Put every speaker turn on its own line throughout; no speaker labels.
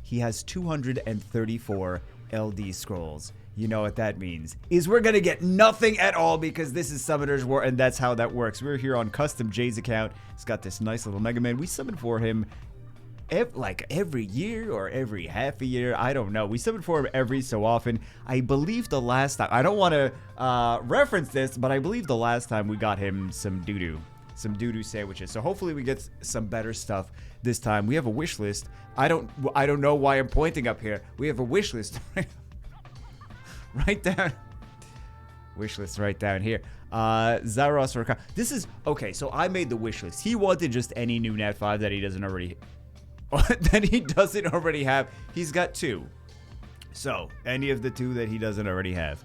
he has 234 LD scrolls. You know what that means. Is we're going to get nothing at all because this is Summoner's War, and that's how that works. We're here on Custom J's account. He's got this nice little Mega Man. We summon for him every year or every half a year. I don't know. We summon for him every so often. I believe the last time, I don't want to reference this, but I believe the last time we got him some doo-doo. Some doo-doo sandwiches. So hopefully we get some better stuff this time. We have a wish list. I don't know why I'm pointing up here. We have a wish list right down. Wish list right down here. Zaros Rakan. This is okay. So I made the wish list. He wanted just any new Nat 5 that he doesn't already have. He's got 2. So any of the 2 that he doesn't already have.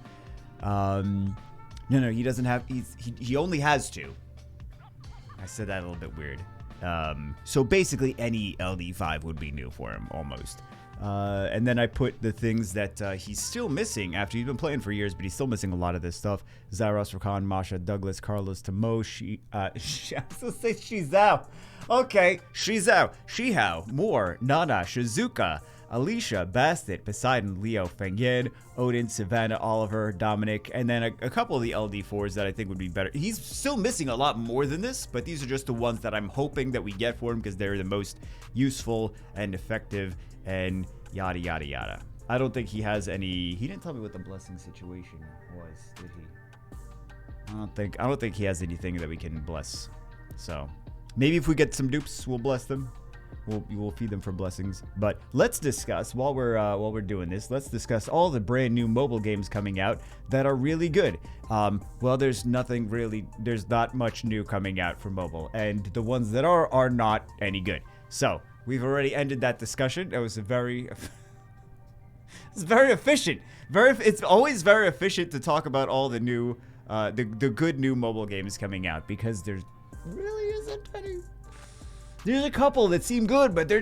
No, he doesn't have. He only has 2. I said that a little bit weird. So basically any LD5 would be new for him, almost. And then I put the things that he's still missing after he's been playing for years, but he's still missing a lot of this stuff. Zaros, Rakan, Masha, Douglas, Carlos, Tomo, I'm supposed to say Shizao. Okay, Shizao, Shihao, Moore, Nana, Shizuka, Alicia, Bastet, Poseidon, Leo, Fengyen, Odin, Savannah, Oliver, Dominic, and then a couple of the LD4s that I think would be better. He's still missing a lot more than this, but these are just the ones that I'm hoping that we get for him because they're the most useful and effective and yada, yada, yada. I don't think he has any... He didn't tell me what the blessing situation was, did he? I don't think he has anything that we can bless. So, maybe if we get some dupes, we'll bless them. We'll feed them for blessings. But let's discuss while we're doing this. Let's discuss all the brand new mobile games coming out that are really good. Well, there's not much new coming out for mobile, and the ones that are not any good. So we've already ended that discussion. It was it's very efficient. It's always very efficient to talk about all the new, the good new mobile games coming out because there really isn't any. There's a couple that seem good, but they're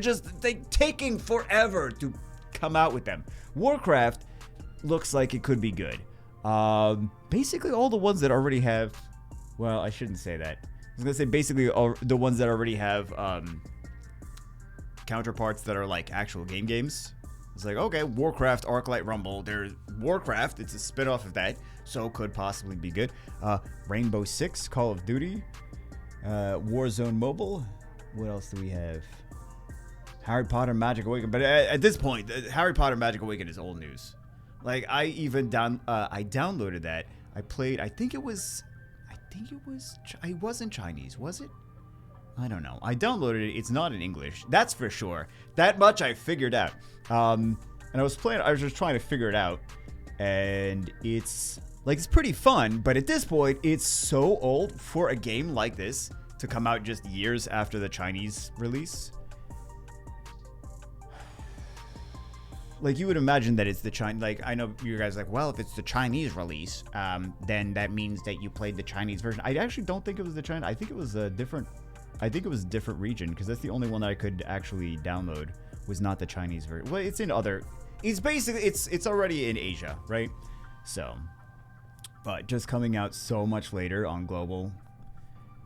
taking forever to come out with them. Warcraft looks like it could be good. Basically, all the ones that already have... Well, I shouldn't say that. I was going to say basically all the ones that already have counterparts that are like actual games. It's like, okay, Warcraft, Arclight Rumble. There's Warcraft. It's a spin-off of that, so could possibly be good. Rainbow Six, Call of Duty, Warzone Mobile. What else do we have? Harry Potter Magic Awakening. But at this point, Harry Potter Magic Awakening is old news. Like, I even downloaded that. I played, it wasn't Chinese, was it? I don't know. I downloaded it. It's not in English. That's for sure. That much I figured out. And I was just trying to figure it out. And it's pretty fun. But at this point, it's so old for a game like this to come out just years after the Chinese release. Like, you would imagine that it's the Chinese... Like, I know you guys are like, well, if it's the Chinese release, then that means that you played the Chinese version. I actually don't think it was the China... I think it was a different region, because that's the only one that I could actually download, was not the Chinese version. Well, it's in other... It's basically... It's already in Asia, right? So... But just coming out so much later on global...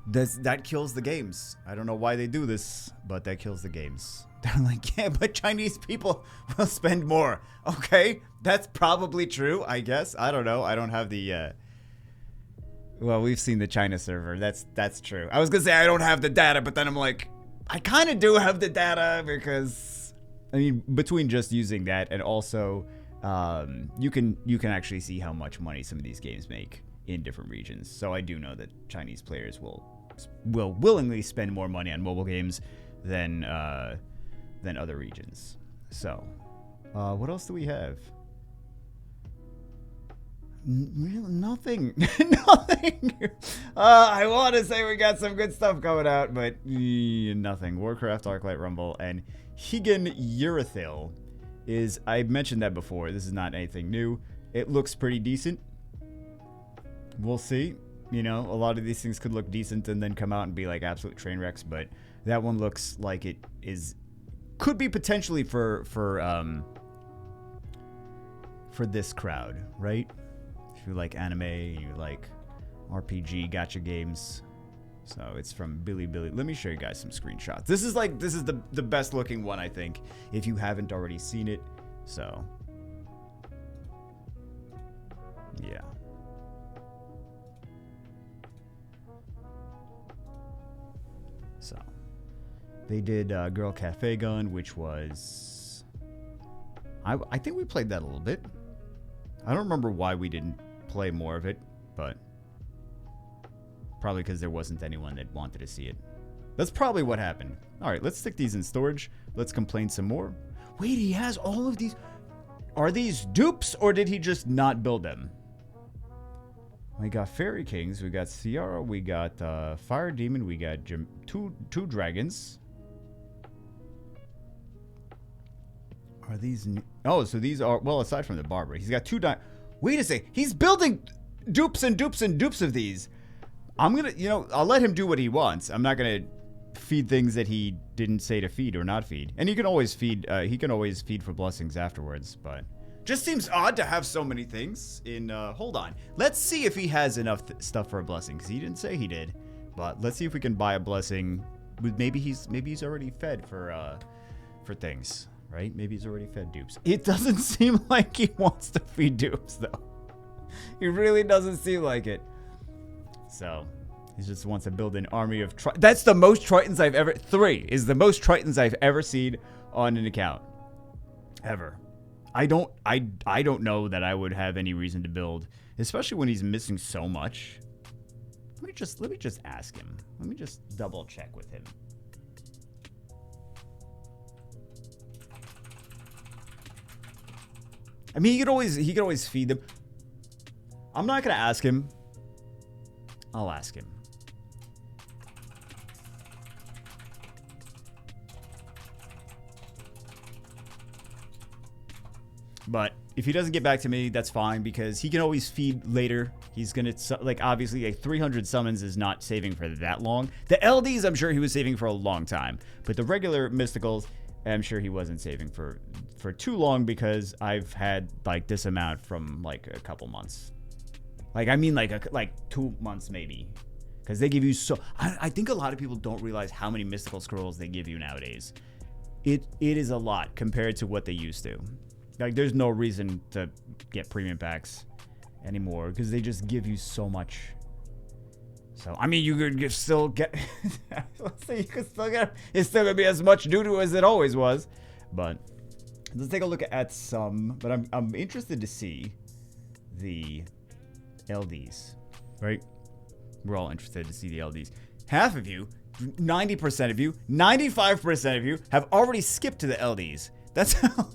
That kills the games. I don't know why they do this, but that kills the games. They're like, yeah, but Chinese people will spend more. Okay, that's probably true, I guess. I don't know. I don't have the... Well, we've seen the China server. That's true. I was going to say I don't have the data, but then I'm like, I kind of do have the data because... I mean, between just using that and also, you can actually see how much money some of these games make in different regions. So I do know that Chinese players will willingly spend more money on mobile games than other regions. So, what else do we have? Really, nothing. Nothing. I want to say we got some good stuff coming out, but nothing. Warcraft, Arclight Rumble, and Higan Urethil is... I mentioned that before. This is not anything new. It looks pretty decent. We'll see. You know, a lot of these things could look decent and then come out and be like absolute train wrecks, but that one looks like it could be potentially for this crowd, right? If you like anime, you like RPG gacha games, So it's from Billy. Let me show you guys some screenshots. This is the best looking one, I think, if you haven't already seen it. So yeah. So they did Girl Cafe Gun, which was I think we played that a little bit. I don't remember why we didn't play more of it, but probably because there wasn't anyone that wanted to see it. That's probably what happened. All right, let's stick these in storage. Let's complain some more. Wait, he has all of these. Are these dupes, or did he just not build them? We got Fairy Kings. We got Ciara. We got Fire Demon. We got two dragons. Are these new? Oh, so these are, well, aside from the barber, he's got two wait a second. He's building dupes and dupes and dupes of these. I'm gonna, I'll let him do what he wants. I'm not gonna feed things that he didn't say to feed or not feed. And he can always feed for blessings afterwards, but just seems odd to have so many things in, hold on. Let's see if he has enough stuff for a blessing, because he didn't say he did. But let's see if we can buy a blessing. Maybe he's already fed for things, right? Maybe he's already fed dupes. It doesn't seem like he wants to feed dupes, though. He really doesn't seem like it. So, he just wants to build an army of that's the most Tritons I've ever... 3 is the most Tritons I've ever seen on an account. Ever. I don't know that I would have any reason to build, especially when he's missing so much. Let me just ask him. Let me just double check with him. I mean, he could always feed them. I'm not gonna ask him. I'll ask him. But if he doesn't get back to me, that's fine, because he can always feed later. He's gonna, like, obviously, like 300 summons is not saving for that long. The LDs, I'm sure he was saving for a long time, but the regular mysticals, I'm sure he wasn't saving for too long, because I've had like this amount from like a couple months. Like, I mean, like 2 months maybe, because they give you so. I think a lot of people don't realize how many mystical scrolls they give you nowadays. It is a lot compared to what they used to. Like, there's no reason to get premium packs anymore, because they just give you so much. So, I mean, you could still get... let's say you could still get... It's still going to be as much doo-doo as it always was. But let's take a look at some. But I'm interested to see the LDs, right? We're all interested to see the LDs. Half of you, 90% of you, 95% of you have already skipped to the LDs. That's how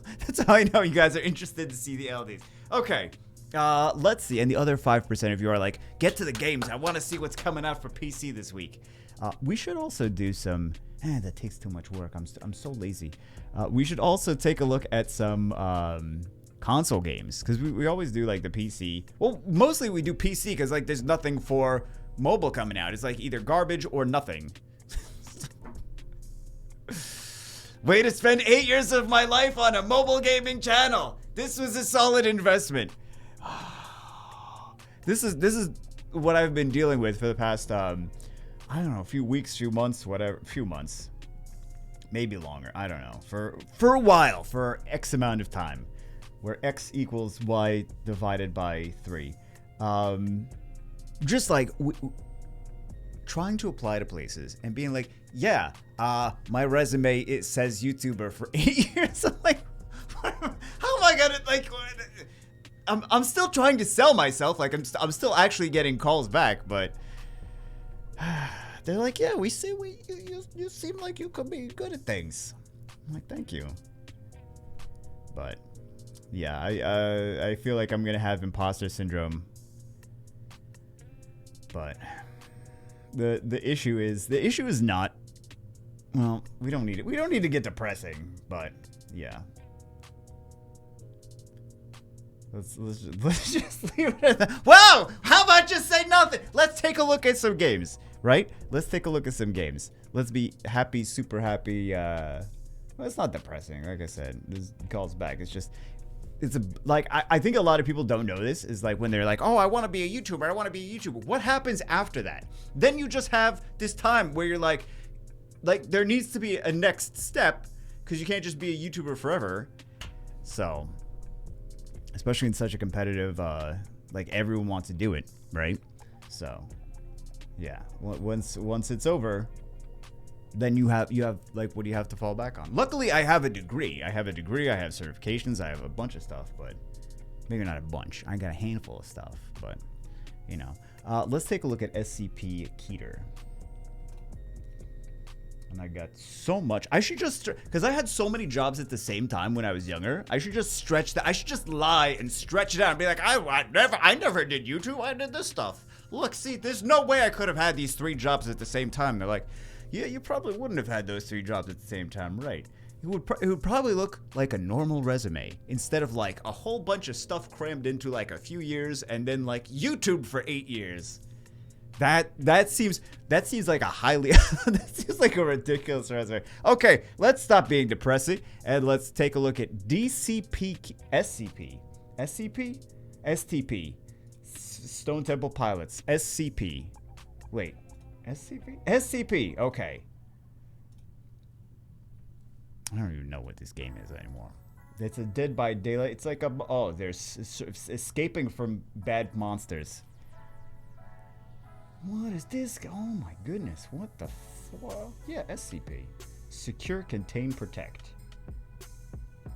I know you guys are interested to see the LDs. Okay, let's see. And the other 5% of you are like, get to the games. I want to see what's coming out for PC this week. We should also do some... that takes too much work. I'm so lazy. We should also take a look at some console games, because we always do like the PC. Well, mostly we do PC because like there's nothing for mobile coming out. It's like either garbage or nothing. Way to spend 8 years of my life on a mobile gaming channel. This was a solid investment. This is what I've been dealing with for the past, I don't know, a few weeks, few months, whatever, few months. Maybe longer, I don't know. For a while, for X amount of time. Where X equals Y divided by 3. Just like... trying to apply to places and being like, yeah, my resume, it says YouTuber for 8 years. I'm like, how am I gonna, like, I'm still trying to sell myself. Like, I'm still actually getting calls back, but they're like, yeah, we see, you seem like you could be good at things. I'm like, thank you. But yeah, I feel like I'm gonna have imposter syndrome. But the issue is not, well, we don't need it. We don't need to get depressing, but yeah. Let's just leave it at that. Wow! How about just say nothing? Let's take a look at some games, right? Let's take a look at some games. Let's be happy, super happy. Well, it's not depressing, like I said. This calls back. It's just like I think a lot of people don't know this is like when they're like, oh, I want to be a YouTuber, I want to be a YouTuber. What happens after that? Then you just have this time where you're like there needs to be a next step because you can't just be a YouTuber forever. So, especially in such a competitive, like everyone wants to do it, right? So, yeah, once it's over, then you have like, what do you have to fall back on? Luckily, I have a degree. I have certifications. I have a bunch of stuff, but maybe not a bunch. I got a handful of stuff, but you know. Let's take a look at SCP Keter. And I got so much. I should just, because I had so many jobs at the same time when I was younger. I should just stretch that. I should just lie and stretch it out and be like, I never did YouTube. I did this stuff. Look, see, there's no way I could have had these 3 jobs at the same time. They're like, yeah, you probably wouldn't have had those 3 jobs at the same time, right? It would probably look like a normal resume instead of like a whole bunch of stuff crammed into like a few years and then like YouTube for 8 years. That seems like a highly that seems like a ridiculous resume. Okay, let's stop being depressing and let's take a look at STP, Stone Temple Pilots, SCP. Wait. SCP. Okay. I don't even know what this game is anymore. It's a Dead by Daylight. It's like there's escaping from bad monsters. What is this? Oh my goodness. What the fuck? Yeah, SCP. Secure, Contain, Protect.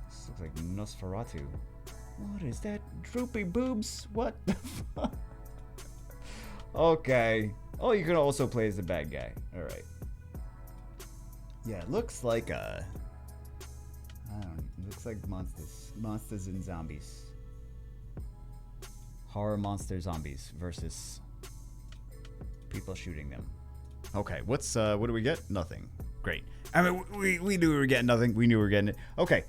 This looks like Nosferatu. What is that? Droopy boobs? What the fuck? Okay. Oh, you can also play as the bad guy. Alright. Yeah, it looks like it looks like monsters and zombies. Horror monster zombies versus people shooting them. Okay, what do we get? Nothing. Great. I mean, we knew we were getting nothing. We knew we were getting it. Okay,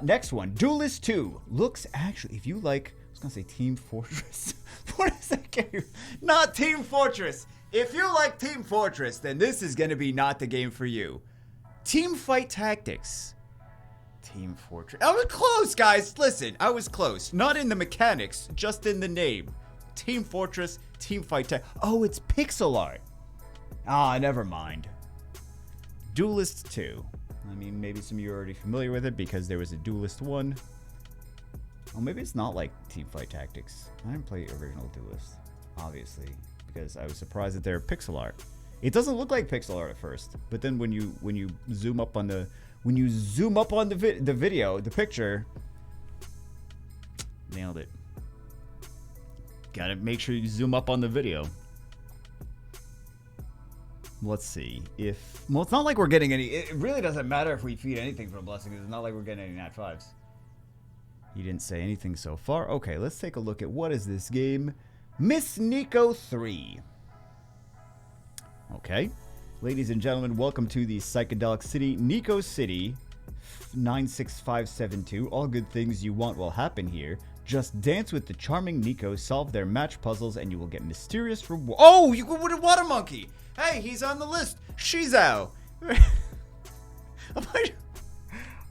next one. Duelist 2. Looks actually, if you like, I was gonna say Team Fortress. What is that game? Not Team Fortress. If you like Team Fortress, then this is gonna be not the game for you. Team Fight Tactics. Team Fortress. I was close, guys. Listen, I was close. Not in the mechanics, just in the name. Team Fortress, Team Fight Tactics. Oh, it's pixel art. Ah, never mind. Duelist 2. I mean, maybe some of you are already familiar with it because there was a Duelist 1. Oh, maybe it's not like Team Fight Tactics. I didn't play original Duelist, obviously, because I was surprised that they're pixel art. It doesn't look like pixel art at first, but then when you zoom up on the video, the picture, nailed it. Gotta make sure you zoom up on the video. Let's see if, well, it's not like we're getting any, it really doesn't matter if we feed anything from Blessing, because it's not like we're getting any Nat 5s. He didn't say anything so far. Okay, let's take a look at what is this game. Miss Nico 3. Okay. Ladies and gentlemen, welcome to the psychedelic city, Nico City 96572. All good things you want will happen here. Just dance with the charming Nico, solve their match puzzles, and you will get mysterious reward. Oh, you go with a water monkey. Hey, he's on the list. Shizao.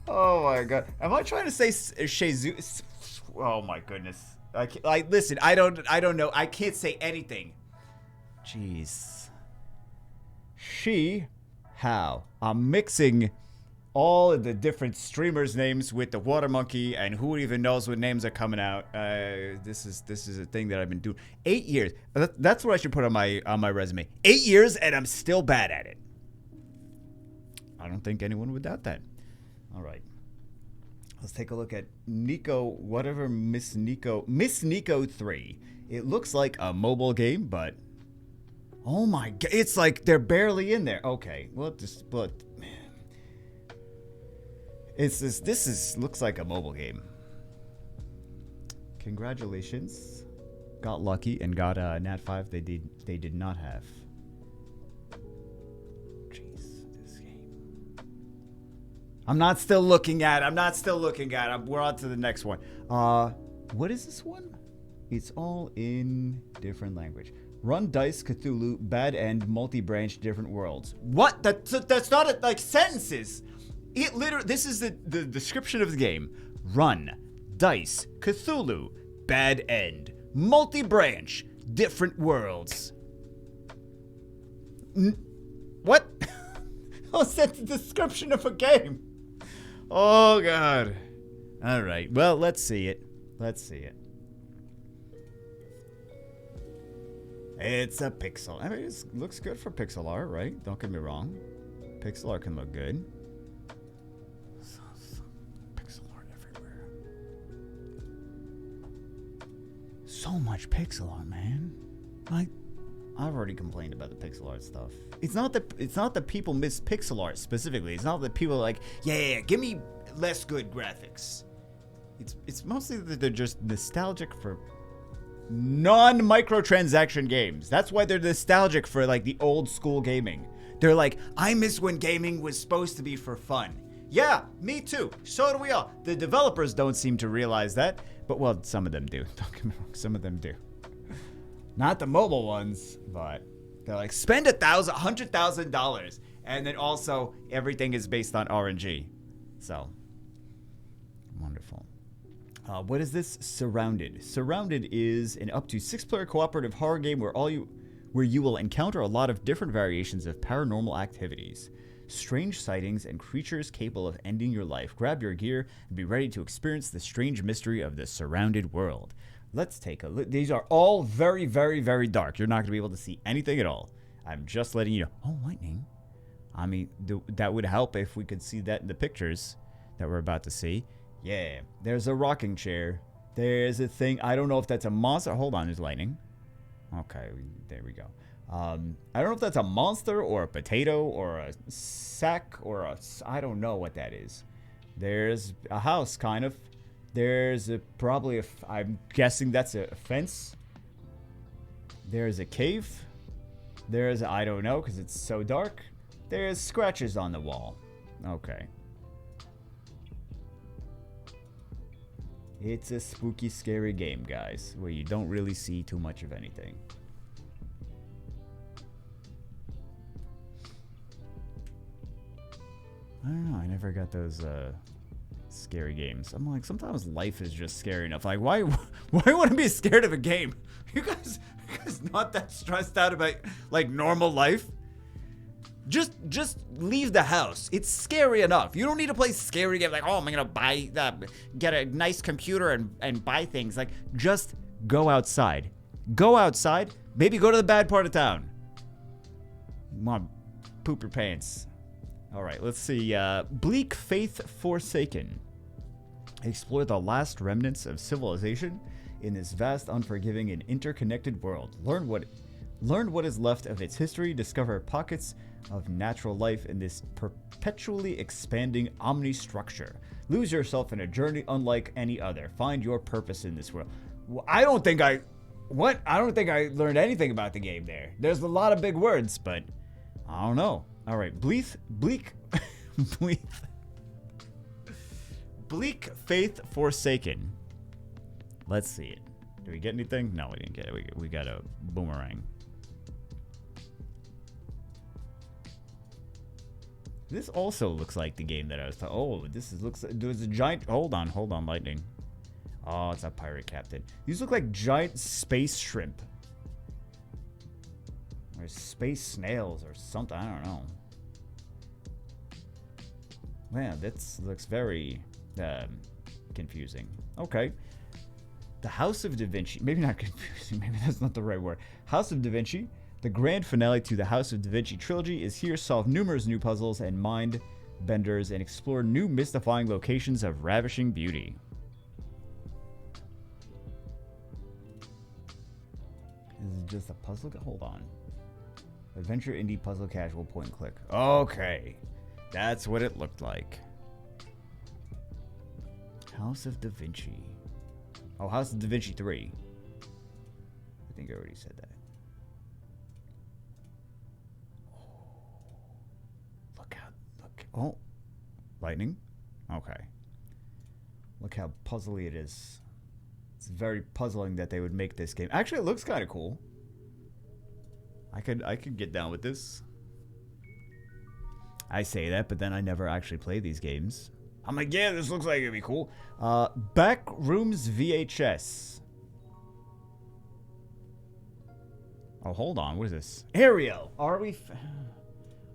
Oh my god. Am I trying to say Shizu? Oh my goodness. Listen, I don't know. I can't say anything. Jeez. How? I'm mixing all of the different streamers' names with the water monkey, and who even knows what names are coming out. This is a thing that I've been doing 8 years. That's what I should put on my resume. 8 years, and I'm still bad at it. I don't think anyone would doubt that. All right. Let's take a look at Nico, whatever Miss Nico 3. It looks like a mobile game, but oh my god, it's like they're barely in there. Okay, well, this looks like a mobile game. Congratulations, got lucky and got a Nat 5. They did not have. I'm not still looking at it. We're on to the next one. What is this one? It's all in different language. Run Dice Cthulhu Bad End Multi-Branch Different Worlds. What? That's not like sentences. It literally, this is the description of the game. Run Dice, Cthulhu, Bad End, Multi-Branch, Different Worlds. What? Oh, that's the description of a game. Oh, God. All right. Well, let's see it. Let's see it. It's a pixel. I mean, it looks good for pixel art, right? Don't get me wrong. Pixel art can look good. Pixel art everywhere. So much pixel art, man. Like, I've already complained about the pixel art stuff. It's not that people miss pixel art specifically. It's not that people are like, yeah, give me less good graphics. It's mostly that they're just nostalgic for non-microtransaction games. That's why they're nostalgic for like the old school gaming. They're like, I miss when gaming was supposed to be for fun. Yeah, me too. So do we all. The developers don't seem to realize that, but well, some of them do. Don't get me wrong, some of them do. Not the mobile ones, but they're like, spend $100,000, and then also everything is based on RNG. So, wonderful. What is this? Surrounded. Surrounded is an up to 6-player cooperative horror game where you will encounter a lot of different variations of paranormal activities, strange sightings, and creatures capable of ending your life. Grab your gear and be ready to experience the strange mystery of the surrounded world. Let's take a look. These are all very, very, very dark. You're not going to be able to see anything at all. I'm just letting you know. Oh, lightning. I mean, that would help if we could see that in the pictures that we're about to see. Yeah, there's a rocking chair. There's a thing. I don't know if that's a monster. Hold on, there's lightning. Okay, there we go. I don't know if that's a monster or a potato or a sack or I don't know what that is. There's a house, kind of. There's probably I'm guessing that's a fence. There's a cave. I don't know because it's so dark. There's scratches on the wall. Okay. It's a spooky, scary game, guys, where you don't really see too much of anything. I don't know. I never got those scary games. I'm like, sometimes life is just scary enough. Like, why want to be scared of a game? You guys not that stressed out about like normal life? Just leave the house. It's scary enough. You don't need to play scary games like, oh, I'm gonna get a nice computer and buy things. Like, just go outside. Go outside. Maybe go to the bad part of town. Come on, poop your pants. All right, let's see. Bleak Faith Forsaken. Explore the last remnants of civilization in this vast, unforgiving, and interconnected world. Learn what is left of its history. Discover pockets of natural life in this perpetually expanding omni-structure. Lose yourself in a journey unlike any other. Find your purpose in this world. Well, I don't think I learned anything about the game there. There's a lot of big words, but I don't know. All right, bleak Faith Forsaken. Let's see it. Did we get anything? No, we didn't get it. We got a boomerang. This also looks like the game that I was talking. Oh, there's a giant. Hold on, lightning. Oh, it's a pirate captain. These look like giant space shrimp. Or space snails or something. I don't know. Man, that looks very confusing. Okay. The House of Da Vinci. Maybe not confusing. Maybe that's not the right word. House of Da Vinci. The grand finale to the House of Da Vinci trilogy is here. Solve numerous new puzzles and mind benders and explore new mystifying locations of ravishing beauty. Is it just a puzzle? Hold on. Adventure, indie, puzzle, casual, point and click. Okay. That's what it looked like. House of Da Vinci. Oh, House of Da Vinci 3. I think I already said that. Oh, lightning. Okay. Look how puzzly it is. It's very puzzling that they would make this game. Actually, it looks kind of cool. I could get down with this. I say that, but then I never actually play these games. I'm like, yeah, this looks like it'd be cool. Backrooms VHS. Oh, hold on. What is this? Ariel. Are we...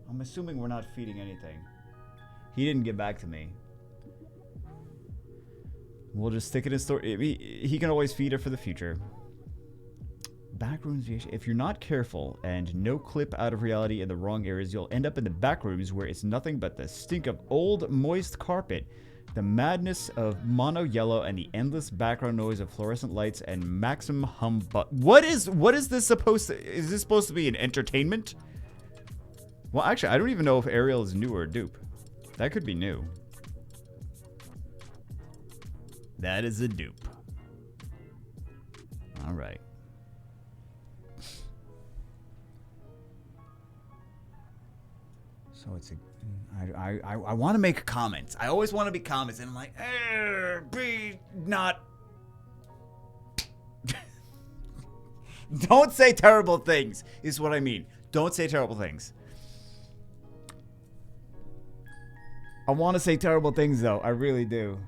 I'm assuming we're not feeding anything. He didn't get back to me. We'll just stick it in store. He can always feed her for the future. Backrooms VHS. If you're not careful and no clip out of reality in the wrong areas, you'll end up in the backrooms where it's nothing but the stink of old, moist carpet, the madness of mono yellow, and the endless background noise of fluorescent lights and maximum humbug. What is this supposed to... Is this supposed to be an entertainment? Well, actually, I don't even know if Ariel is new or a dupe. That could be new. That is a dupe. All right. So it's a... I want to make comments. I always want to be comments, and I'm like, be not... Don't say terrible things, is what I mean. Don't say terrible things. I want to say terrible things, though. I really do.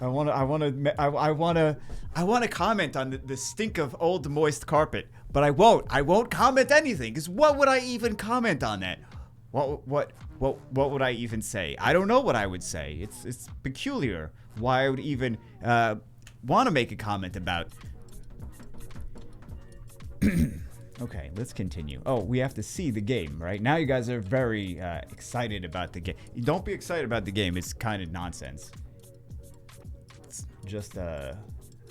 I want to comment on the stink of old moist carpet, but I won't. I won't comment anything, because what would I even comment on that? What would I even say? I don't know what I would say. It's peculiar why I would even want to make a comment about. Okay, let's continue. Oh, we have to see the game, right? Now you guys are very excited about the game. Don't be excited about the game. It's kind of nonsense. It's just, I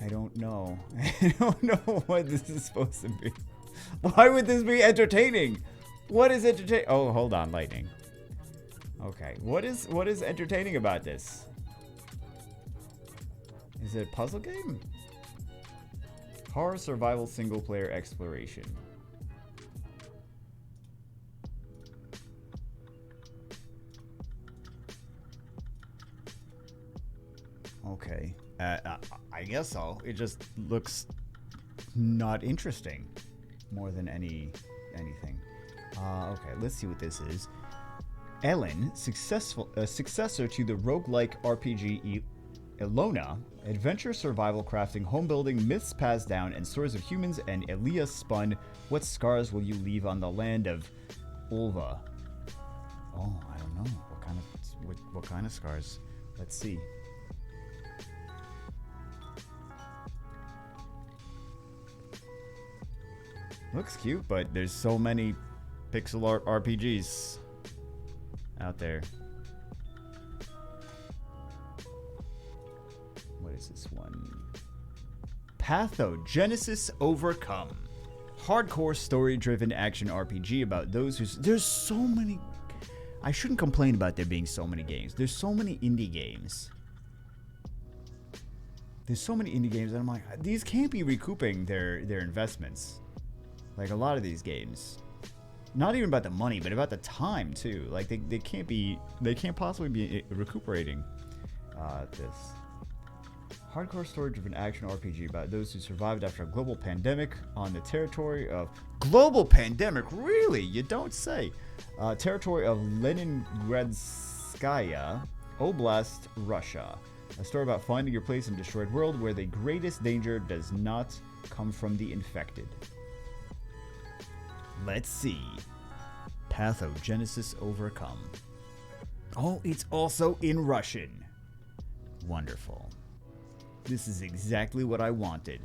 don't know. I don't know what this is supposed to be. Why would this be entertaining? What is entertaining? Oh, hold on, lightning. Okay, what is entertaining about this? Is it a puzzle game? Horror survival single player exploration. Okay, I guess so. It just looks not interesting more than anything. Okay, let's see what this is. Ellen, successor to the roguelike RPG Elona, adventure, survival, crafting, home building, myths passed down, and stories of humans and Elia spun. What scars will you leave on the land of Ulva? Oh, I don't know. What kind of scars? Let's see. Looks cute, but there's so many pixel art RPGs out there. What is this one? Pathogenesis Overcome. Hardcore story-driven action RPG about those who... There's so many... I shouldn't complain about there being so many games. There's so many indie games. There's so many indie games, and I'm like, these can't be recouping their investments. Like a lot of these games. Not even about the money, but about the time too. Like they can't possibly be recuperating this. Hardcore story-driven action RPG about those who survived after a global pandemic on the territory of... Global pandemic? Really? You don't say. Territory of Leningradskaya Oblast, Russia. A story about finding your place in a destroyed world where the greatest danger does not come from the infected. Let's see. Pathogenesis Overcome. Oh, it's also in Russian. Wonderful. This is exactly what I wanted.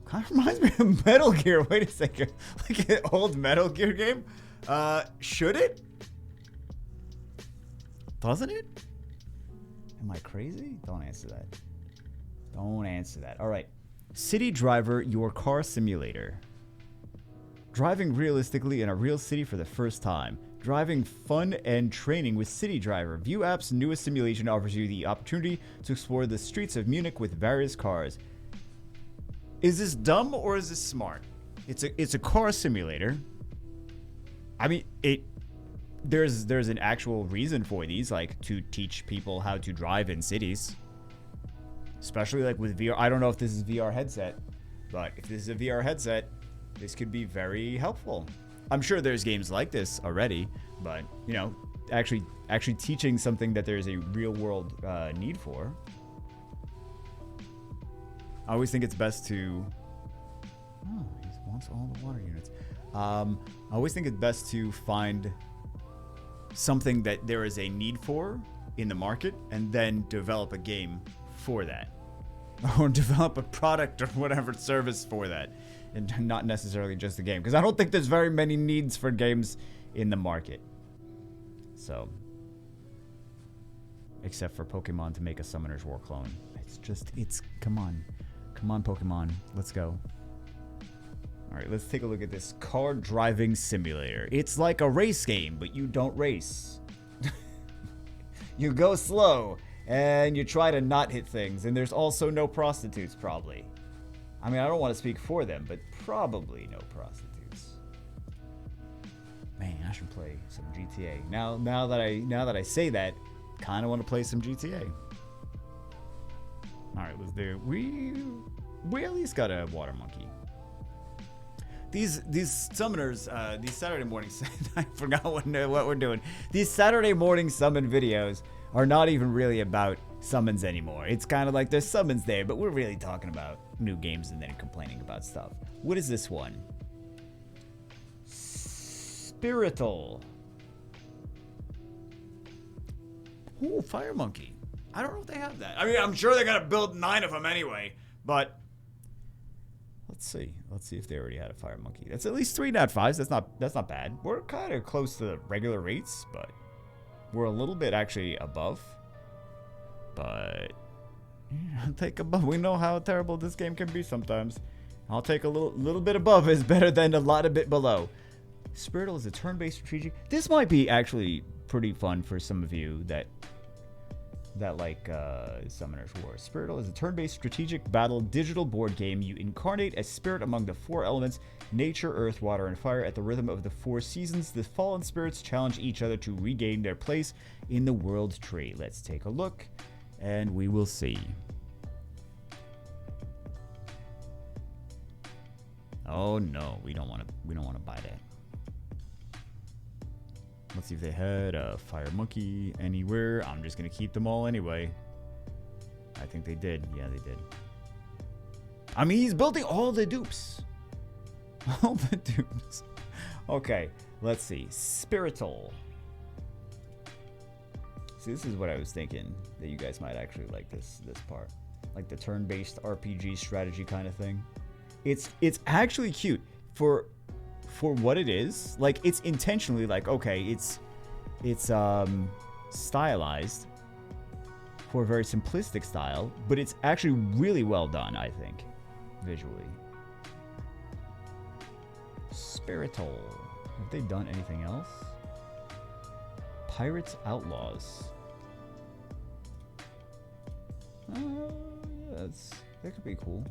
Kind of reminds me of Metal Gear. Wait a second. Like an old Metal Gear game? Should it? Doesn't it? Am I crazy? Don't answer that. Don't answer that. All right. City Driver, your car simulator. Driving realistically in a real city for the first time. Driving fun and training with City Driver. View app's newest simulation offers you the opportunity to explore the streets of Munich with various cars. Is this dumb or is this smart? It's a car simulator. I mean, there's an actual reason for these, like to teach people how to drive in cities. Especially like with VR. I don't know if this is VR headset, but if this is a VR headset, this could be very helpful. I'm sure there's games like this already, but you know, actually teaching something that there's a real world need for. I always think it's best to. Oh, he wants all the water units. I always think it's best to find something that there is a need for in the market, and then develop a game for that, or develop a product or whatever service for that, and not necessarily just the game, because I don't think there's very many needs for games in the market. So, except for Pokemon to make a Summoner's War clone. It's come on Pokemon, let's go. All right, let's take a look at this car driving simulator. It's like a race game, but you don't race. You go slow, and you try to not hit things, and there's also no prostitutes, probably. I mean, I don't want to speak for them, but probably no prostitutes. Man, I should play some GTA. Now that I say that, kind of want to play some GTA. All right, let's do. We at least got a water monkey. These summoners, these Saturday mornings, I forgot what we're doing. These Saturday morning summon videos are not even really about summons anymore. It's kind of like there's summons there, but we're really talking about new games and then complaining about stuff. What is this one? Spirital. Ooh, Fire Monkey. I don't know if they have that. I mean, I'm sure they're gonna build 9 of them anyway, but let's see. Let's see if they already had a Fire Monkey. That's at least 3.5s. That's not bad. We're kind of close to the regular rates, but we're a little bit actually above. But yeah, I'll take above. We know how terrible this game can be sometimes. I'll take a little bit above is better than a lot of bit below. Spirital is a turn-based strategic. This might be actually pretty fun for some of you that like Summoner's War. Spirital is a turn-based strategic battle digital board game. You incarnate a spirit among the 4 elements: nature, earth, water, and fire. At the rhythm of the 4 seasons, the fallen spirits challenge each other to regain their place in the world tree. Let's take a look, and we will see. Oh no, we don't want to buy that. Let's see if they had a Fire Monkey anywhere. I'm just going to keep them all anyway. I think they did. Yeah, they did. I mean, he's building all the dupes. All the dupes. Okay, let's see. Spirital. See, this is what I was thinking, that you guys might actually like this part. Like the turn-based RPG strategy kind of thing. It's actually cute. For what it is, like, it's intentionally like, okay, it's stylized for a very simplistic style, but it's actually really well done, I think, visually. Spirital. Have they done anything else? Pirates Outlaws. Yeah, that could be cool.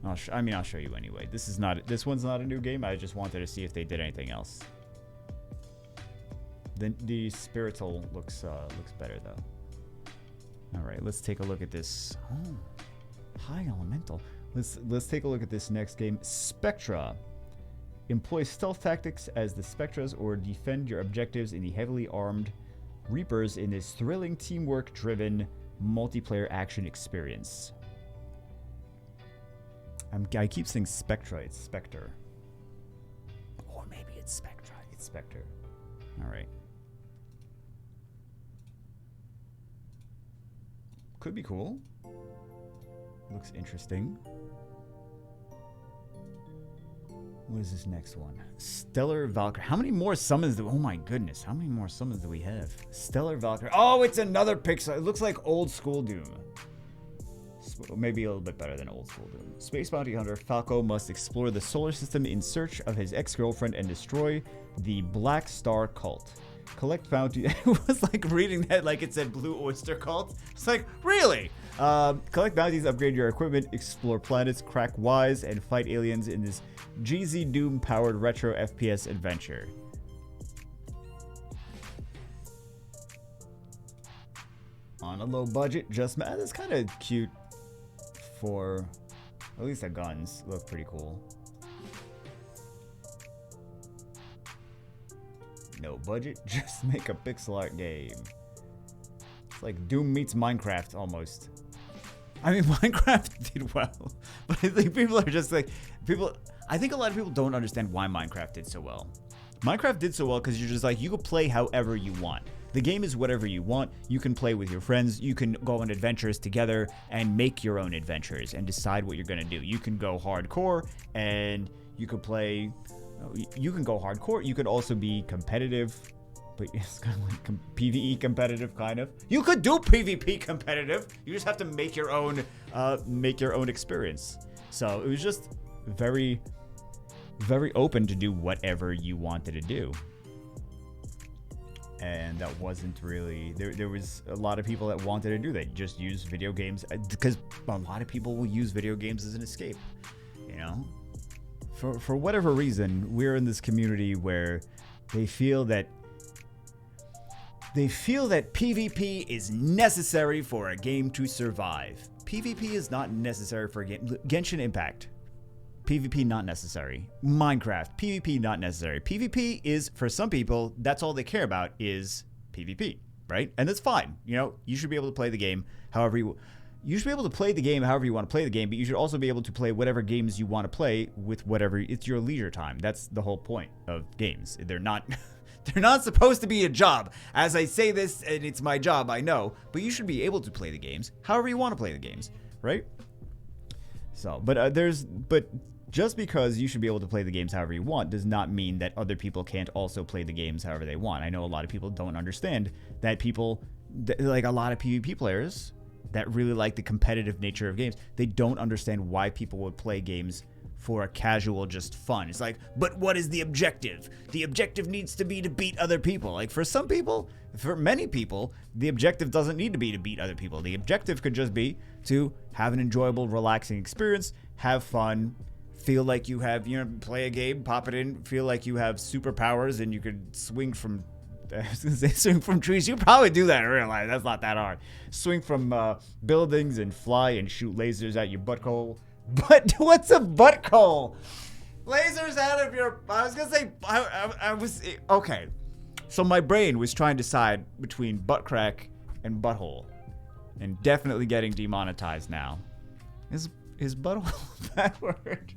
I'll show you anyway. This one's not a new game. I just wanted to see if they did anything else. The Spirital looks better though. All right, let's take a look at this. Oh, High Elemental. Let's take a look at this next game. Spectra. Employ stealth tactics as the Spectras or defend your objectives in the heavily armed Reapers in this thrilling teamwork-driven multiplayer action experience. I keep saying Spectra. It's Spectre. Or maybe it's Spectra. It's Spectre. All right. Could be cool. Looks interesting. What is this next one? Stellar Valkyrie. How many more summons do... Oh my goodness. How many more summons do we have? Stellar Valkyrie. Oh, it's another Pixar. It looks like old school Doom. Maybe a little bit better than old school Doom. Space bounty hunter Falco must explore the solar system in search of his ex-girlfriend and destroy the Black Star cult. Collect bounty. It was like reading that like it said Blue Oyster Cult. It's like, really? Collect bounties, upgrade your equipment, explore planets, crack wise, and fight aliens in this GZ Doom powered retro FPS adventure. On a low budget, just that's kind of cute. For at least the guns look pretty cool. no budget, just make a pixel art game. It's like Doom meets Minecraft almost. I mean, Minecraft did well, but I think people are just like, I think a lot of people don't understand why Minecraft did so well. Minecraft did so well because you're just like, you can play however you want. The game is whatever you want. You can play with your friends. You can go on adventures together and make your own adventures and decide what you're going to do. You can go hardcore and you could play, you can go hardcore. You could also be competitive, but it's kind of like PvE competitive, kind of. You could do PvP competitive. You just have to make your own experience. So it was just very, very open to do whatever you wanted to do. And that wasn't really, there was a lot of people that wanted to do that, just use video games, because a lot of people will use video games as an escape, you know? For whatever reason, we're in this community where they feel that PvP is necessary for a game to survive. PvP is not necessary for a game. Genshin Impact, PvP not necessary. Minecraft, PvP not necessary. PvP is, for some people, that's all they care about is PvP, right? And that's fine. You know, you should be able to play the game however you should be able to play the game however you want to play the game, but you should also be able to play whatever games you want to play with whatever, it's your leisure time. That's the whole point of games. They're not supposed to be a job. As I say this, and it's my job, I know, but you should be able to play the games however you want to play the games, right? So, but just because you should be able to play the games however you want does not mean that other people can't also play the games however they want. I know a lot of people don't understand that like a lot of PvP players that really like the competitive nature of games, they don't understand why people would play games for a casual just fun. It's like, but what is the objective? The objective needs to be to beat other people. Like for some people, for many people, the objective doesn't need to be to beat other people. The objective could just be to have an enjoyable, relaxing experience, have fun, feel like you have, play a game, pop it in, feel like you have superpowers and you could swing from, I was gonna say swing from trees. You probably do that in real life. That's not that hard. Swing from buildings and fly and shoot lasers at your butthole. But what's a butthole? Lasers out of your, I was gonna say, I was, okay. So my brain was trying to decide between butt crack and butthole. And definitely getting demonetized now. Is butthole a bad word?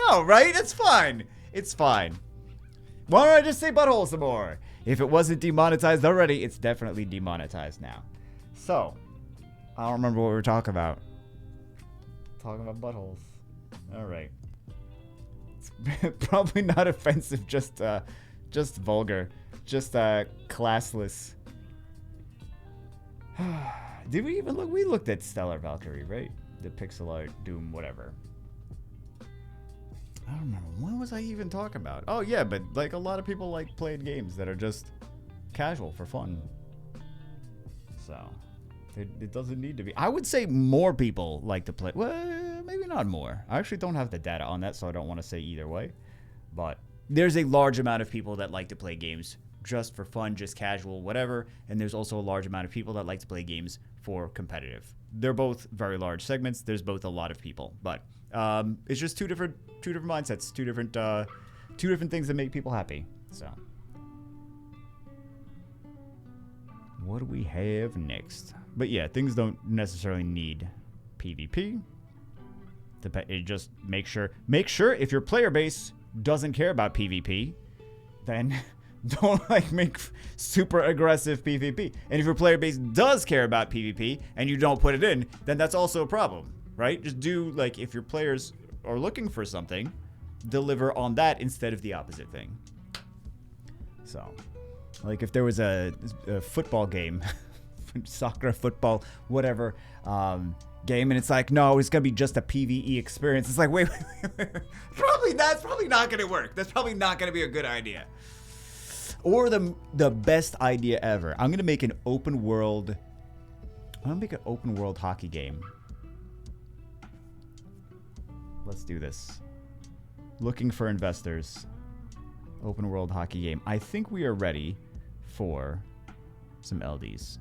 No, right? It's fine. It's fine. Why don't I just say butthole some more? If it wasn't demonetized already, it's definitely demonetized now. So, I don't remember what we were talking about. Talking about buttholes. Alright. It's probably not offensive, just vulgar. Just classless. Did we even look? We looked at Stellar Valkyrie, right? The pixel art, Doom, whatever. I don't remember. What was I even talking about? Oh, yeah, but like a lot of people like playing games that are just casual for fun. So, it doesn't need to be. I would say more people like to play. Well, maybe not more. I actually don't have the data on that, so I don't want to say either way. But there's a large amount of people that like to play games just for fun, just casual, whatever. And there's also a large amount of people that like to play games for competitive. They're both very large segments. There's both a lot of people, but it's just two different mindsets, two different things that make people happy. So, what do we have next? But yeah, things don't necessarily need PvP. It just make sure if your player base doesn't care about PvP, then don't like make super aggressive PvP. And if your player base does care about PvP and you don't put it in, then that's also a problem, right? Just do, like, if your players are looking for something, deliver on that instead of the opposite thing. So, like if there was a football game, soccer, football, whatever, game, and it's like, no, it's gonna be just a PvE experience. It's like, wait. That's probably not gonna work. That's probably not gonna be a good idea. Or the best idea ever. I'm gonna make an open world hockey game. Let's do this. Looking for investors. Open world hockey game. I think we are ready for some LDs.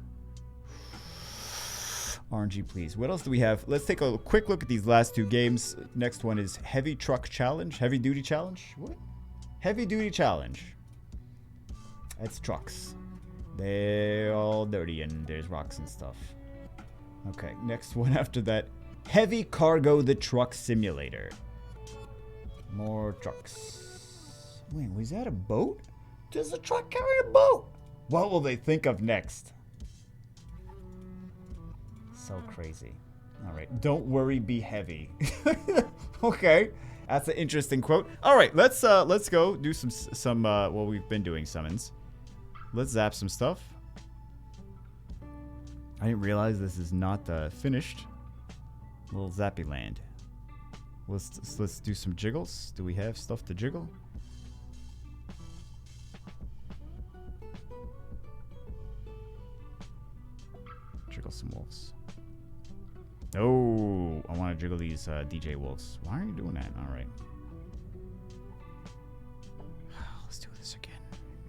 RNG, please. What else do we have? Let's take a quick look at these last two games. Next one is Heavy Truck Challenge. Heavy Duty Challenge? What? Heavy Duty Challenge. That's trucks. They're all dirty and there's rocks and stuff. Okay, next one after that. Heavy Cargo the Truck Simulator. More trucks. Wait, was that a boat? Does a truck carry a boat? What will they think of next? So crazy. All right, don't worry, be heavy. Okay, that's an interesting quote. All right, let's go do some well, we've been doing summons. Let's zap some stuff. I didn't realize this is not finished. Little zappy land. Let's do some jiggles. Do we have stuff to jiggle? Jiggle some wolves. Oh, I want to jiggle these DJ wolves. Why are you doing that? All right. Let's do this again.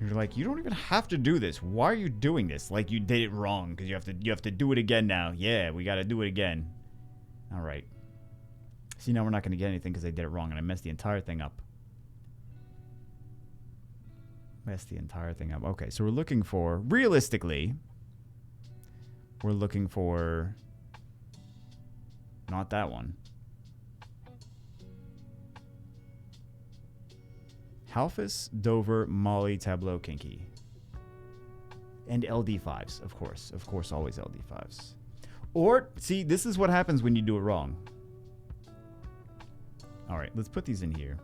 You're like, you don't even have to do this. Why are you doing this? Like you did it wrong because you have to do it again now. Yeah, we got to do it again. All right. See, now we're not going to get anything because I did it wrong and I messed the entire thing up. Okay, so we're looking for, realistically, we're looking for not that one. Halfus, Dover, Molly, Tableau, Kinky. And LD5s, of course. Of course, always LD5s. Or, see, this is what happens when you do it wrong. All right, let's put these in here.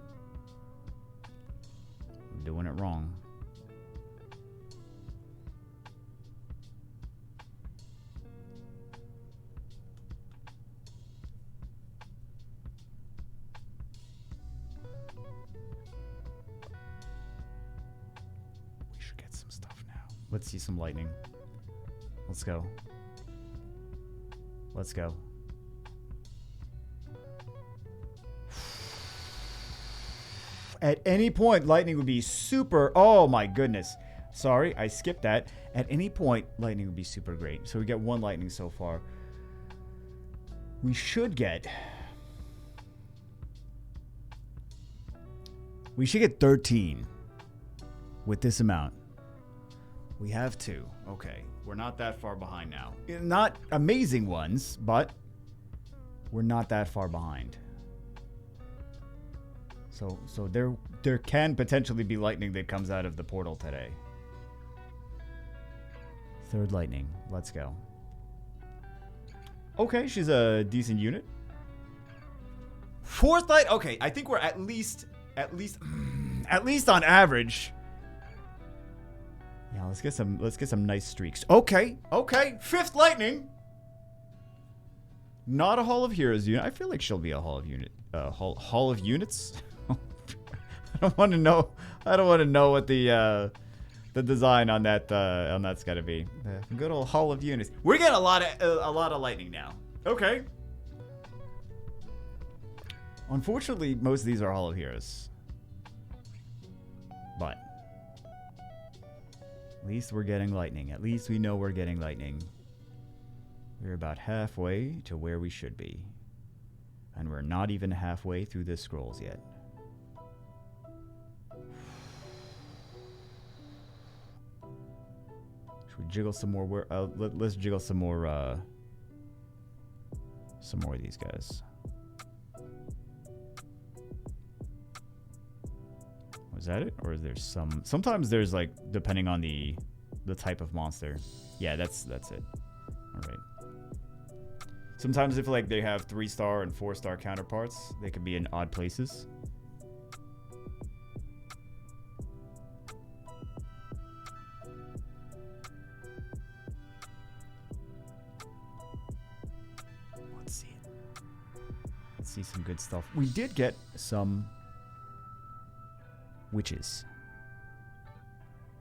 I'm doing it wrong. We should get some stuff now. Let's see some lightning. Let's go. Let's go. At any point, lightning would be super... Oh, my goodness. Sorry, I skipped that. At any point, lightning would be super great. So we get one lightning so far. We should get... We should get 13 with this amount. We have 2. Okay. We're not that far behind now. Not amazing ones, but we're not that far behind. So there can potentially be lightning that comes out of the portal today. 3rd lightning. Let's go. Okay, she's a decent unit. 4th light. Okay, I think we're at least on average. Yeah, let's get some nice streaks. Okay. 5th lightning. Not a Hall of Heroes unit. I feel like she'll be a Hall of Unit. Hall of Units. I don't want to know what the design on that's got to be. Good old Hall of Units. We're getting a lot of lightning now. Okay. Unfortunately, most of these are Hall of Heroes. But at least we're getting lightning. At least we know we're getting lightning. We're about halfway to where we should be. And we're not even halfway through the scrolls yet. Should we jiggle some more? Let's jiggle some more of these guys. Was that it? Or is there some... Sometimes there's like, depending on the type of monster. Yeah, that's it. All right. Sometimes if like they have 3-star and 4-star counterparts, they can be in odd places. Let's see it. Let's see some good stuff. We did get some witches.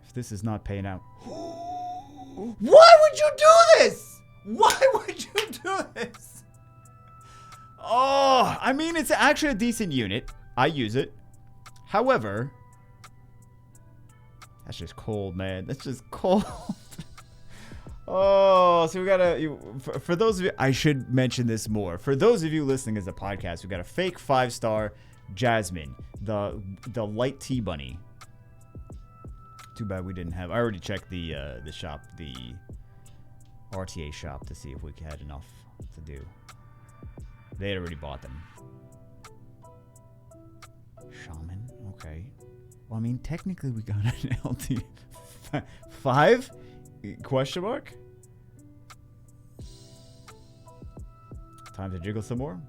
If this is not paying out. Why would you do this? Why would you do this? Oh, I mean, it's actually a decent unit. I use it. However, that's just cold, man. That's just cold. Oh, so we gotta... For those of you... I should mention this more. For those of you listening as a podcast, we got a fake 5-star Jasmine. The light tea bunny. Too bad we didn't have. I already checked the shop, the RTA shop, to see if we had enough to do. They had already bought them. Shaman, okay. Well, I mean, technically we got an LT 5? Question mark? Time to jiggle some more.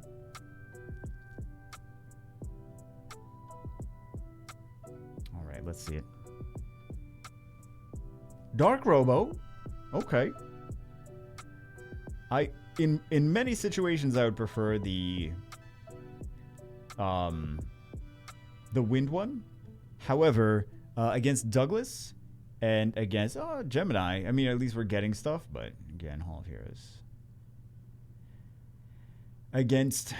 All right, let's see it. Dark Robo. Okay. In many situations I would prefer the wind one. However, against Douglas and against Gemini, I mean, at least we're getting stuff, but again, Hall of Heroes. Against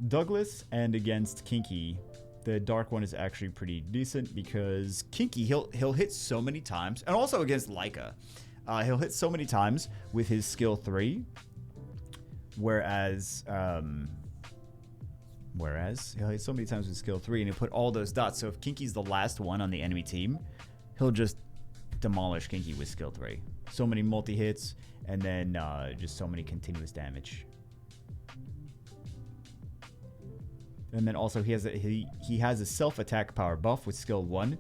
Douglas and against Kinky, the dark one is actually pretty decent because Kinky, he'll hit so many times, and also against Leica, he'll hit so many times with his skill 3, whereas he'll hit so many times with skill 3 and he'll put all those dots. So if Kinky's the last one on the enemy team, he'll just demolish Kinky with skill 3. So many multi-hits, and then just so many continuous damage. And then also he has a self-attack power buff with skill 1,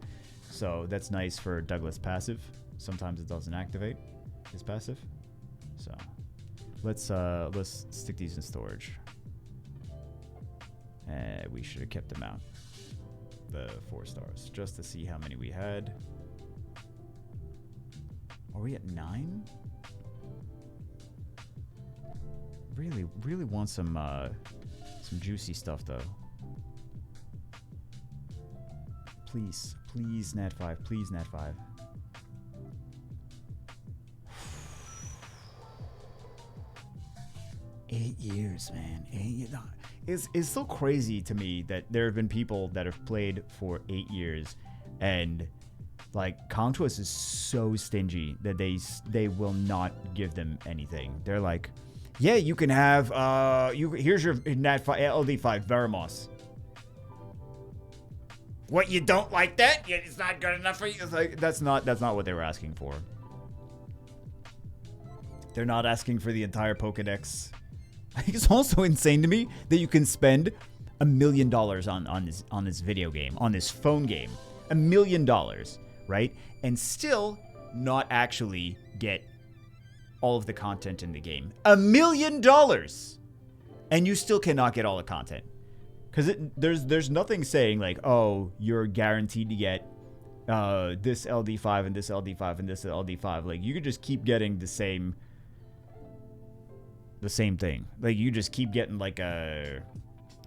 so that's nice for Douglas passive. Sometimes it doesn't activate his passive. So let's stick these in storage. We should have kept them out, the 4 stars, just to see how many we had. Are we at 9? Really want some juicy stuff though. Please, Nat 5. Please, Nat 5. Eight years, man. 8 years. It's so crazy to me that there have been people that have played for 8 years, and like Contours is so stingy that they will not give them anything. They're like, yeah, you can have here's your Nat 5 LD5 Veramos. What, you don't like that? It's not good enough for you. It's like that's not what they were asking for. They're not asking for the entire Pokedex. I think it's also insane to me that you can spend $1 million on this video game, on this phone game, $1 million, right? And still not actually get all of the content in the game. $1 million, and you still cannot get all the content, because there's nothing saying like, oh, you're guaranteed to get this LD5 and this LD5 and this LD5. Like, you could just keep getting the same thing. Like, you just keep getting like a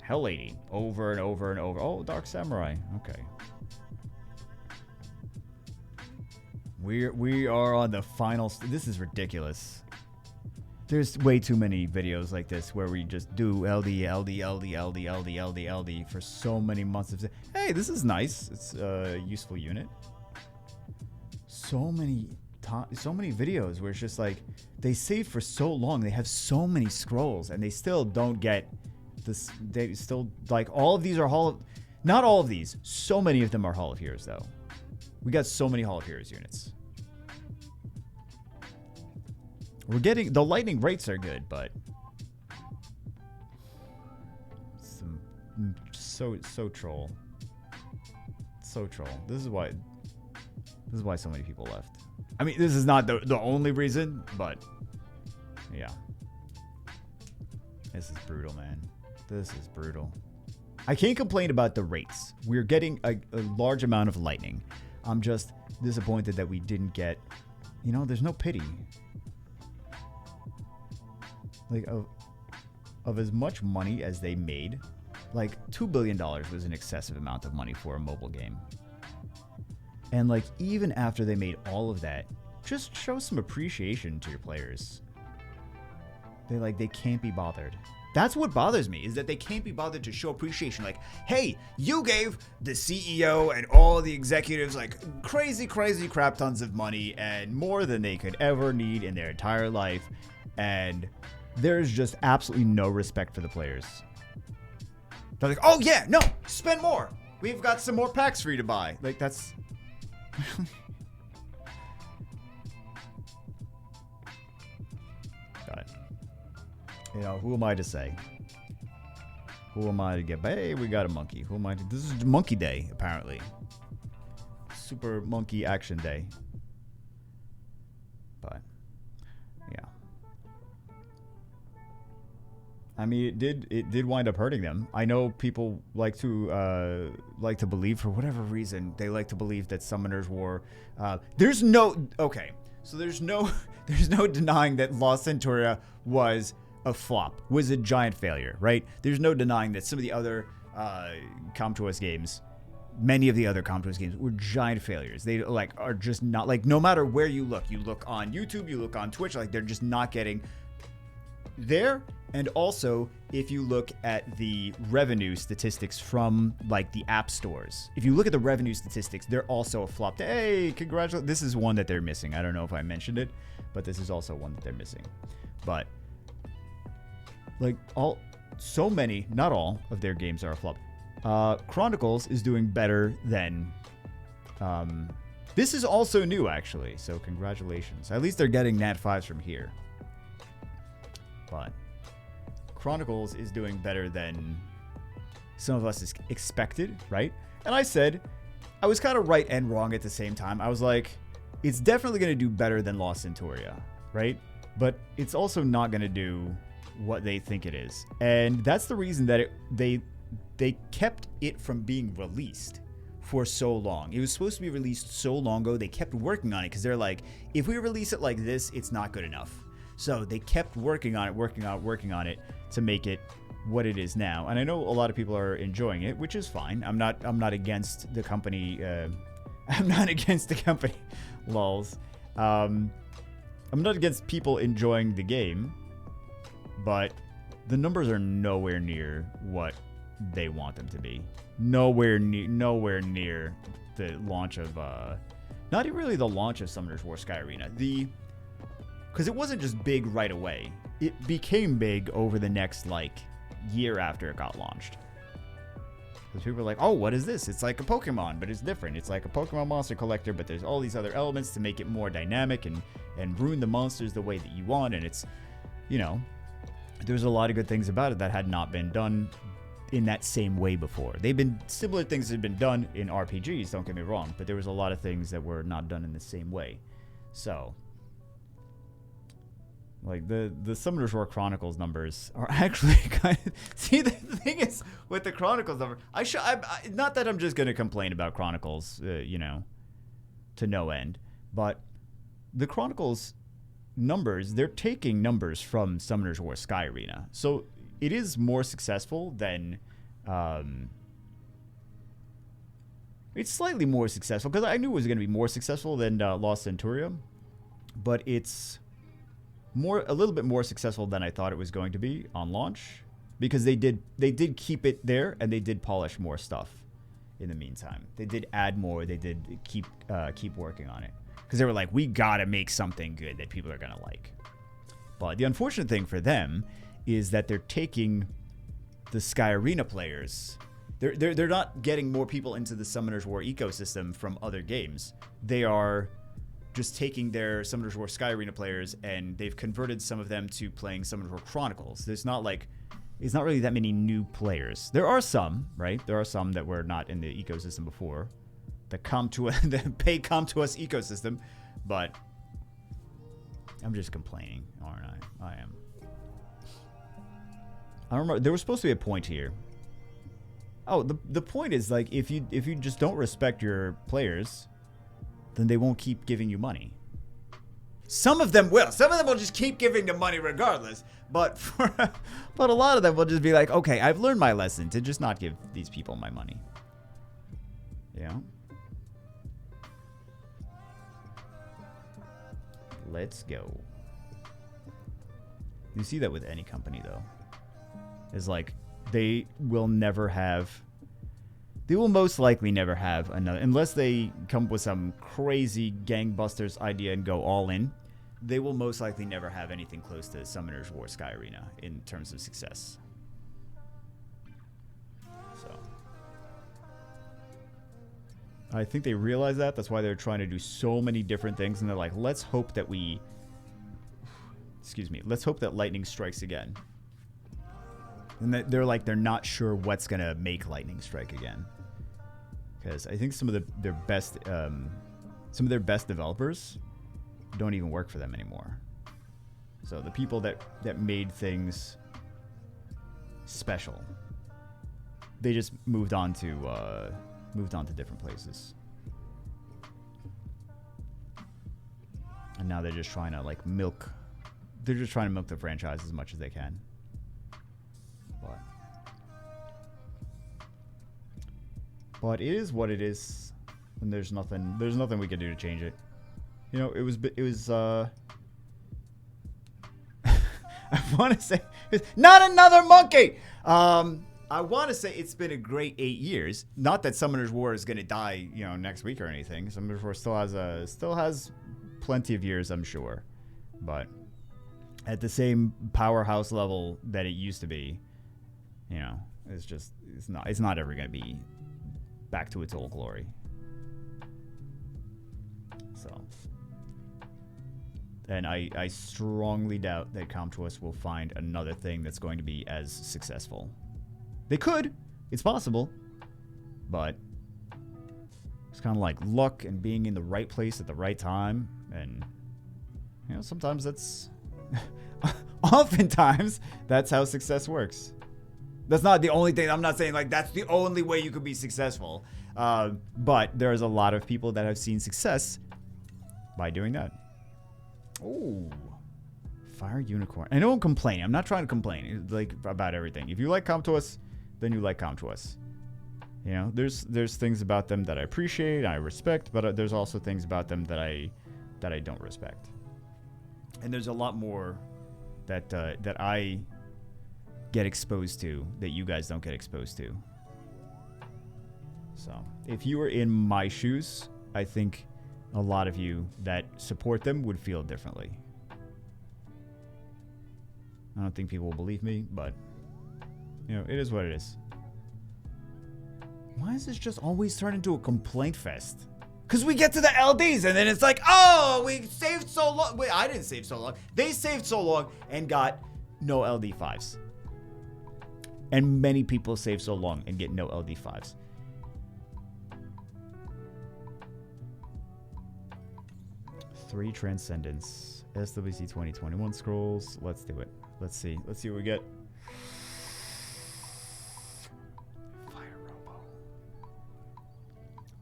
Hell Lady over and over and over. Oh, Dark Samurai. Okay. We are on the final. This is ridiculous. There's way too many videos like this where we just do LD for so many months. Hey, this is nice. It's a useful unit. So many videos where it's just like they save for so long. They have so many scrolls and they still don't get this. They still, like, all of these are not all of these. So many of them are Hall of Heroes though. We got so many Hall of Heroes units. We're getting the lightning rates are good, but so troll. So troll. This is why so many people left. I mean, this is not the only reason, but yeah. This is brutal, man. This is brutal. I can't complain about the rates. We're getting a large amount of lightning. I'm just disappointed that we didn't get, there's no pity. Like, of as much money as they made, like $2 billion was an excessive amount of money for a mobile game. And like, even after they made all of that, just show some appreciation to your players. They can't be bothered. That's what bothers me, is that they can't be bothered to show appreciation. Like, hey, you gave the CEO and all the executives like crazy crap tons of money and more than they could ever need in their entire life. And there's just absolutely no respect for the players. They're like, oh yeah, no, spend more. We've got some more packs for you to buy. Like, that's But, you know, who am I to say? Who am I to get? Hey, we got a monkey. Who am I to? This is Monkey Day, apparently. Super Monkey Action Day. But, yeah. I mean, it did wind up hurting them. I know people like to believe, for whatever reason, they like to believe that Summoners War. There's no denying that Lost Centuria was a flop, was a giant failure, right? There's no denying that some of the other Com2uS games, many of the other Com2uS games were giant failures. They are just not, like, no matter where you look on YouTube, you look on Twitch, like, they're just not getting there. And also, if you look at the revenue statistics from, like, the app stores, if you look at the revenue statistics, they're also a flop. Hey, congratulations. This is one that they're missing. I don't know if I mentioned it, but this is also one that they're missing. But, like, so many, not all of their games are a flop. Chronicles is doing better than... this is also new, actually, so congratulations. At least they're getting Nat 5s from here. But... Chronicles is doing better than some of us expected, right? And I said, I was kind of right and wrong at the same time. I was like, it's definitely going to do better than Lost Centuria, right? But it's also not going to do what they think it is. And that's the reason that they kept it from being released for so long. It was supposed to be released so long ago. They kept working on it because they're like, if we release it like this, it's not good enough. So they kept working on it to make it what it is now. And I know a lot of people are enjoying it, which is fine. I'm not against the company. I'm not against the company. Lols. I'm not against people enjoying the game, but the numbers are nowhere near what they want them to be. Nowhere near the launch of not really the launch of Summoners War Sky Arena. Because it wasn't just big right away. It became big over the next, like, year after it got launched. Because people were like, oh, what is this? It's like a Pokemon, but it's different. It's like a Pokemon monster collector, but there's all these other elements to make it more dynamic and ruin the monsters the way that you want. And it's, you know, there's a lot of good things about it that had not been done in that same way before. Similar things had been done in RPGs, don't get me wrong, but there was a lot of things that were not done in the same way. So... like, the Summoners War Chronicles numbers are actually kind of... See, the thing is, with the Chronicles number... not that I'm just going to complain about Chronicles, you know, to no end. But the Chronicles numbers, they're taking numbers from Summoners War Sky Arena. So it is more successful than... it's slightly more successful, because I knew it was going to be more successful than Lost Centuria. But it's... a little bit more successful than I thought it was going to be on launch, because they did keep it there, and they did polish more stuff in the meantime. They did add more. They did keep working on it, because they were like, we gotta make something good that people are gonna like. But the unfortunate thing for them is that they're taking the Sky Arena players. They're not getting more people into the Summoners War ecosystem from other games. They are just taking their Summoners War Sky Arena players, and they've converted some of them to playing Summoners War Chronicles. It's not really that many new players. There are some, right? There are some that were not in the ecosystem before. The pay Com2uS ecosystem. But I'm just complaining, aren't I? I am. I remember there was supposed to be a point here. Oh, the point is, like, if you just don't respect your players, then they won't keep giving you money. Some of them will. Some of them will just keep giving the money regardless. But a lot of them will just be like, okay, I've learned my lesson to just not give these people my money. Yeah. Let's go. You see that with any company, though. It's like, they will most likely never have another, unless they come up with some crazy gangbusters idea and go all in. They will most likely never have anything close to Summoners War Sky Arena in terms of success. So, I think they realize that. That's why they're trying to do so many different things. And they're like, let's hope that we... Excuse me. Let's hope that lightning strikes again. And they're like, they're not sure what's going to make lightning strike again. Because I think some of their best developers don't even work for them anymore. So the people that made things special, they just moved on to different places. And now they're just trying to like milk the franchise as much as they can. But it is what it is, and there's nothing we can do to change it. You know, it was I want to say not another monkey. I want to say it's been a great 8 years. Not that Summoner's War is going to die, you know, next week or anything. Summoner's War still has plenty of years, I'm sure, but at the same powerhouse level that it used to be, you know, it's not ever going to be back to its old glory. So, and I strongly doubt that ComTwist will find another thing that's going to be as successful. They could. It's possible. But it's kind of like luck and being in the right place at the right time. And, you know, sometimes that's... oftentimes, that's how success works. That's not the only thing. I'm not saying like that's the only way you could be successful. But there's a lot of people that have seen success by doing that. Oh, Fire Unicorn. I know I'm complaining. I'm not trying to complain like about everything. If you like ComTwist, then you like ComTwist. You know, there's things about them that I appreciate, I respect, but there's also things about them that I don't respect. And there's a lot more that I get exposed to that you guys don't get exposed to. So, if you were in my shoes, I think a lot of you that support them would feel differently. I don't think people will believe me, but, you know, it is what it is. Why is this just always turned into a complaint fest? Because we get to the LDs and then it's like, oh, we saved so long. Wait, I didn't save so long. They saved so long and got no LD5s. And many people save so long and get no LD5s. Three Transcendence. SWC 2021 scrolls. Let's do it. Let's see. Let's see what we get. Fire Robo.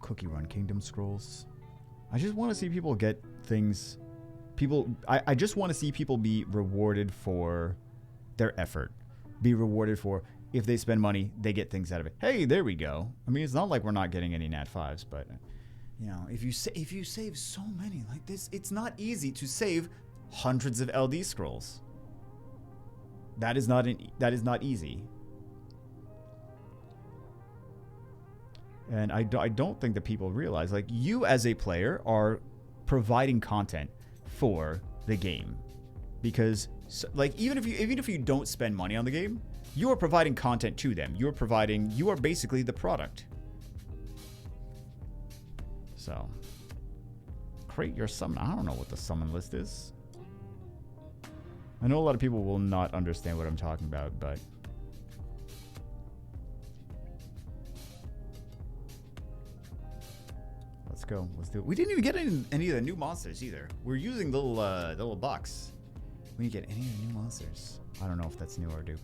Cookie Run Kingdom scrolls. I just want to see people get things. I just want to see people be rewarded for their effort. Be rewarded for if they spend money, they get things out of it. Hey, there we go. I mean, it's not like we're not getting any Nat 5s, but you know, if you save so many like this, it's not easy to save hundreds of LD scrolls. That is not easy. And I don't think that people realize, like, you as a player are providing content for the game, because like even if you don't spend money on the game, you are providing content to them. You are basically the product. So, create your summon. I don't know what the summon list is. I know a lot of people will not understand what I'm talking about, but let's go. Let's do it. We didn't even get any of the new monsters either. We're using the little box. We didn't get any of the new monsters. I don't know if that's new or dupe.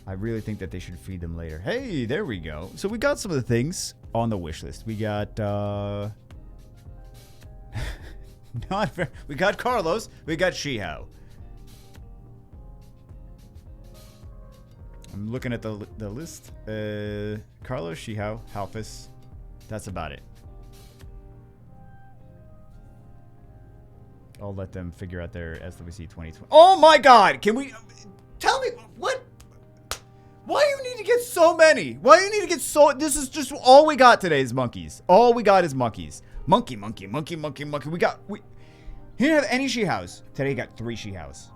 I really think that they should feed them later. Hey, there we go. So we got some of the things on the wish list. We got we got Carlos. We got Shihao. I'm looking at the list. Carlos, Shihao, Halfus. That's about it. I'll let them figure out their SWC 2020. Oh my God! Can we tell me what? Why do you need to get so many? Why do you need to get so? This is just all we got today is monkeys. All we got is monkeys. Monkey. We didn't have any Shihaos. Today we got 3 Shihaos.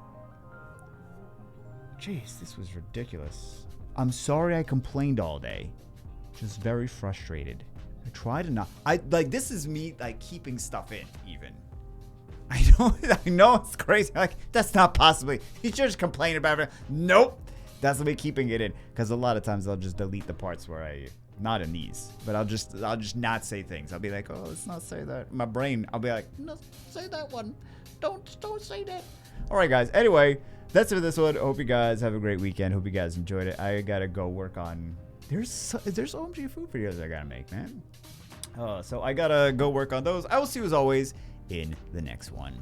Jeez, this was ridiculous. I'm sorry I complained all day. Just very frustrated. I try to not. This is me like keeping stuff in even. I know it's crazy. Like, that's not possibly. You should just complain about it. Nope. That's me keeping it in. Because a lot of times I'll just delete the parts where not in these, but I'll just not say things. I'll be like, oh, let's not say that. My brain, I'll be like, no, say that one. Don't say that. All right, guys. Anyway, that's it for this one. Hope you guys have a great weekend. Hope you guys enjoyed it. I gotta go work on. There's OMG food videos I gotta make, man. So I gotta go work on those. I will see you as always in the next one.